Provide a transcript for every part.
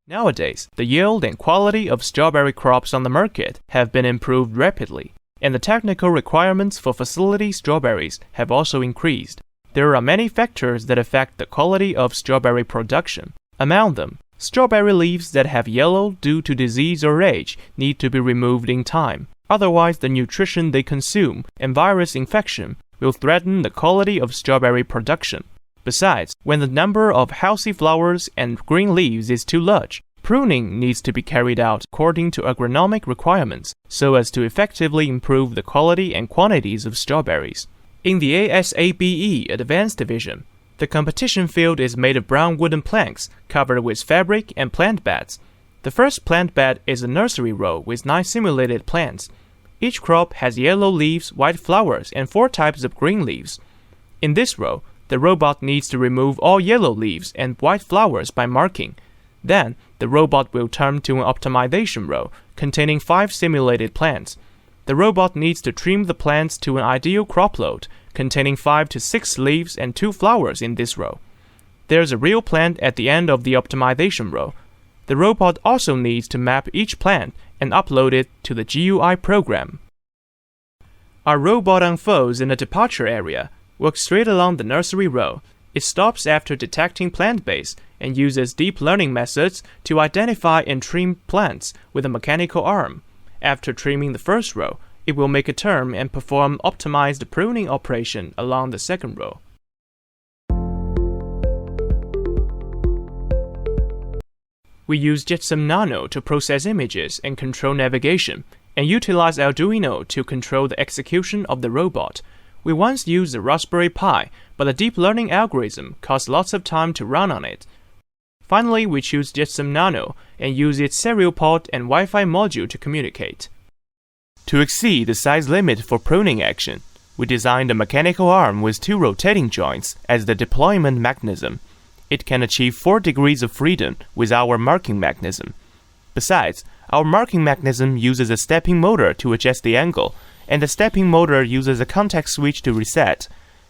Nowadays, the yield and quality of strawberry crops on the market have been improved rapidly, and the technical requirements for facility strawberries have also increased. There are many factors that affect the quality of strawberry production. Among them, strawberry leaves that have yellow due to disease or age need to be removed in time. Otherwise, the nutrition they consume and virus infection will threaten the quality of strawberry production. Besides, when the number of healthy flowers and green leaves is too large, pruning needs to be carried out according to agronomic requirements so as to effectively improve the quality and quantities of strawberries. In the ASABE Advanced Division, the competition field is made of brown wooden planks covered with fabric and plant beds. The first plant bed is a nursery row with 9 simulated plants. Each crop has yellow leaves, white flowers, and 4 types of green leaves. In this row, the robot needs to remove all yellow leaves and white flowers by marking. Then, the robot will turn to an optimization row containing 5 simulated plants. The robot needs to trim the plants to an ideal crop load containing 5 to 6 leaves and 2 flowers in this row. There's a real plant at the end of the optimization row. The robot also needs to map each plant and upload it to the GUI program. Our robot unfolds in a departure area, works straight along the nursery row. It stops after detecting plant base and uses deep learning methods to identify and trim plants with a mechanical arm. After trimming the first row, it will make a turn and perform optimized pruning operation along the second row. We use Jetsam Nano to process images and control navigation, and utilize Arduino to control the execution of the robot. We once used the Raspberry Pi, but the deep learning algorithm cost lots of time to run on it. Finally, we choose Jetsam Nano and use its serial port and Wi-Fi module to communicate. To exceed the size limit for pruning action, we designed a mechanical arm with 2 rotating joints as the deployment mechanism. It can achieve 4 degrees of freedom with our marking mechanism. Besides, our marking mechanism uses a stepping motor to adjust the angle, and the stepping motor uses a contact switch to reset.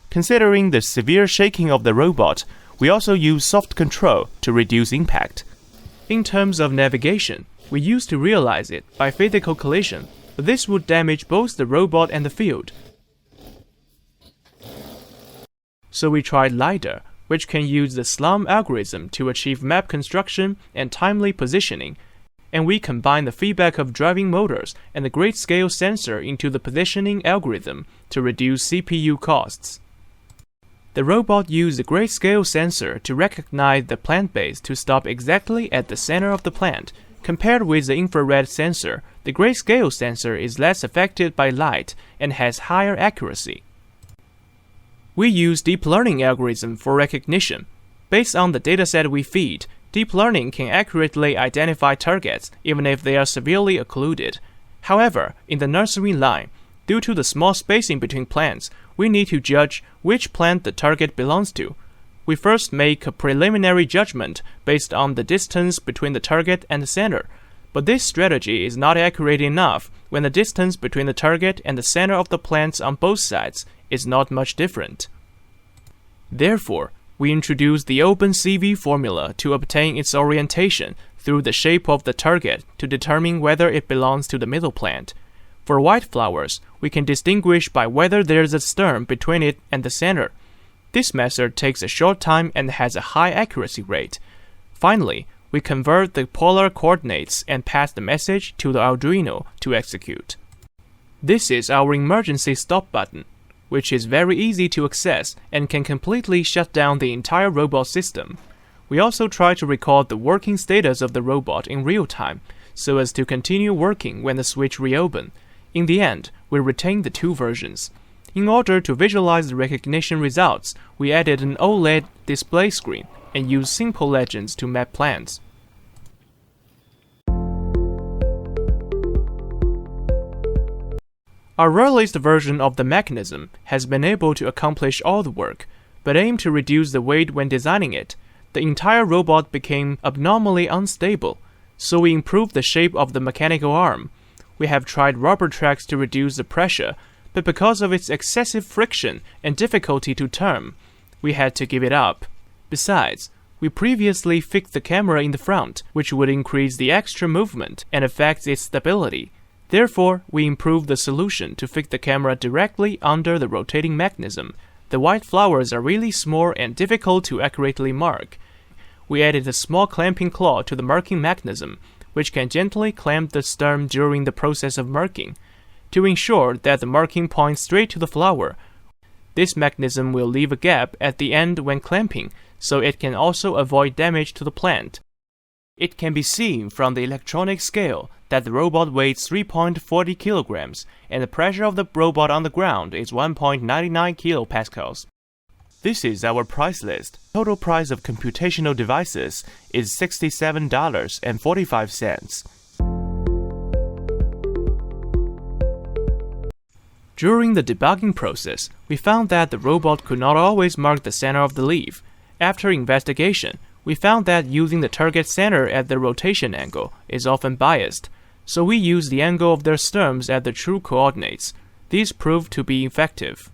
Considering the severe shaking of the robot, we also use soft control to reduce impact. In terms of navigation, we used to realize it by physical collision, but this would damage both the robot and the field. So we tried LiDAR, which can use the SLUM algorithm to achieve map construction and timely positioning, and we combine the feedback of driving motors and the grid-scale sensor into the positioning algorithm to reduce CPU costs. The robot used the grid-scale sensor to recognize the plant base to stop exactly at the center of the plant. Compared with the infrared sensor, the grid-scale sensor is less affected by light and has higher accuracy. We use deep learning algorithm for recognition. Based on the dataset we feed, deep learning can accurately identify targets even if they are severely occluded. However, in the nursery line, due to the small spacing between plants, we need to judge which plant the target belongs to. We first make a preliminary judgment based on the distance between the target and the center, but this strategy is not accurate enough when the distance between the target and the center of the plants on both sides is not much different. Therefore, we introduce the OpenCV formula to obtain its orientation through the shape of the target to determine whether it belongs to the middle plant. For white flowers, we can distinguish by whether there's a stem between it and the center. This method takes a short time and has a high accuracy rate. Finally, we convert the polar coordinates and pass the message to the Arduino to execute. This is our emergency stop button, which is very easy to access and can completely shut down the entire robot system. We also try to record the working status of the robot in real time, so as to continue working when the switch reopens. In the end, we retain the 2 versions. In order to visualize the recognition results, we added an OLED display screen and used simple legends to map plants. Our earliest version of the mechanism has been able to accomplish all the work, but aimed to reduce the weight when designing it. The entire robot became abnormally unstable, so we improved the shape of the mechanical arm. We have tried rubber tracks to reduce the pressure, but because of its excessive friction and difficulty to turn, we had to give it up. Besides, We previously fixed the camera in the front, which would increase the extra movement and affect its stability. Therefore, we improved the solution to fix the camera directly under the rotating mechanism. The white flowers are really small and difficult to accurately mark. We added a small clamping claw to the marking mechanism, which can gently clamp the stem during the process of marking, to ensure that the marking points straight to the flower. This mechanism will leave a gap at the end when clamping, so it can also avoid damage to the plant. It can be seen from the electronic scale that the robot weighs 3.40 kilograms, and the pressure of the robot on the ground is 1.99 kilopascals. This is our price list. Total price of computational devices is $67.45. During the debugging process, we found that the robot could not always mark the center of the leaf. After investigation, we found that using the target center at the rotation angle is often biased, so we use the angle of their stems at the true coordinates. These proved to be effective.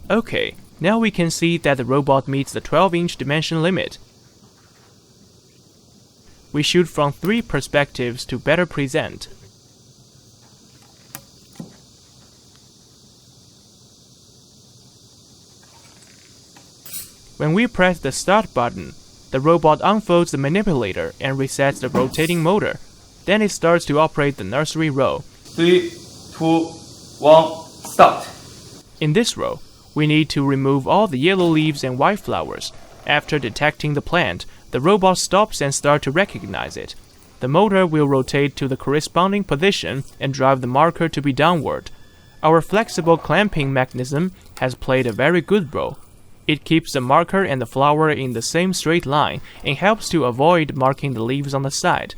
Okay, now we can see that the robot meets the 12-inch dimension limit. We shoot from 3 perspectives to better present. When we press the start button, the robot unfolds the manipulator and resets the rotating motor. Then it starts to operate the nursery row. 3, 2, 1, start! In this row, we need to remove all the yellow leaves and white flowers. After detecting the plant, the robot stops and starts to recognize it. The motor will rotate to the corresponding position and drive the marker to be downward. Our flexible clamping mechanism has played a very good role. It keeps the marker and the flower in the same straight line and helps to avoid marking the leaves on the side.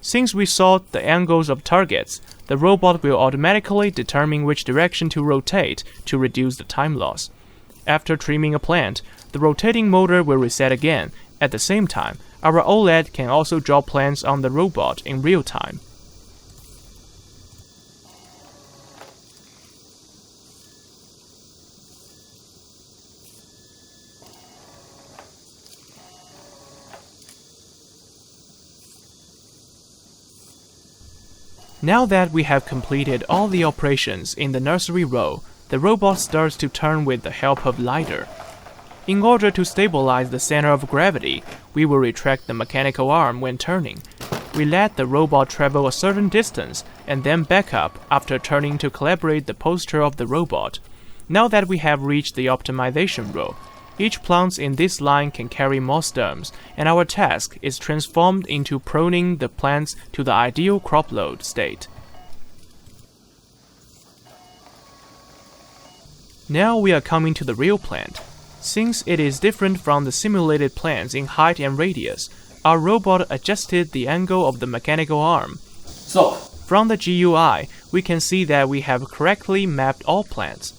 Since we saw the angles of targets, the robot will automatically determine which direction to rotate to reduce the time loss. After trimming a plant, the rotating motor will reset again. At the same time, our OLED can also draw plants on the robot in real time. Now that we have completed all the operations in the nursery row, the robot starts to turn with the help of LiDAR. In order to stabilize the center of gravity, we will retract the mechanical arm when turning. We let the robot travel a certain distance and then back up after turning to calibrate the posture of the robot. Now that we have reached the optimization row, each plant in this line can carry more stems, and our task is transformed into pruning the plants to the ideal crop load state. Now we are coming to the real plant. Since it is different from the simulated plants in height and radius, our robot adjusted the angle of the mechanical arm. So, from the GUI, we can see that we have correctly mapped all plants,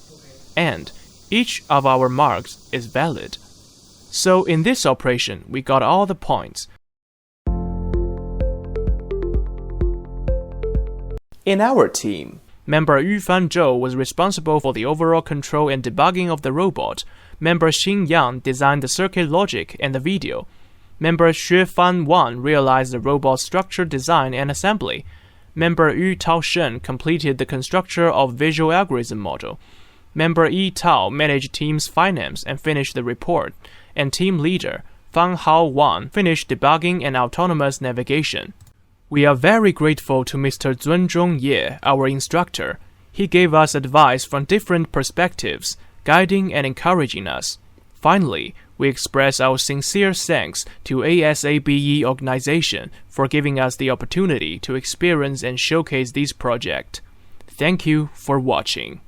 and each of our marks is valid. So in this operation, we got all the points. In our team, member Yufan Zhou was responsible for the overall control and debugging of the robot. Member Xin Yang designed the circuit logic and the video. Member Xue Fan Wan realized the robot structure design and assembly. Member Yu Tao Shen completed the construction of visual algorithm model. Member Yi Tao managed team's finance and finished the report, and team leader Fang Hao Wang finished debugging and autonomous navigation. We are very grateful to Mr. Zunzhong Ye, our instructor. He gave us advice from different perspectives, guiding and encouraging us. Finally, we express our sincere thanks to ASABE organization for giving us the opportunity to experience and showcase this project. Thank you for watching.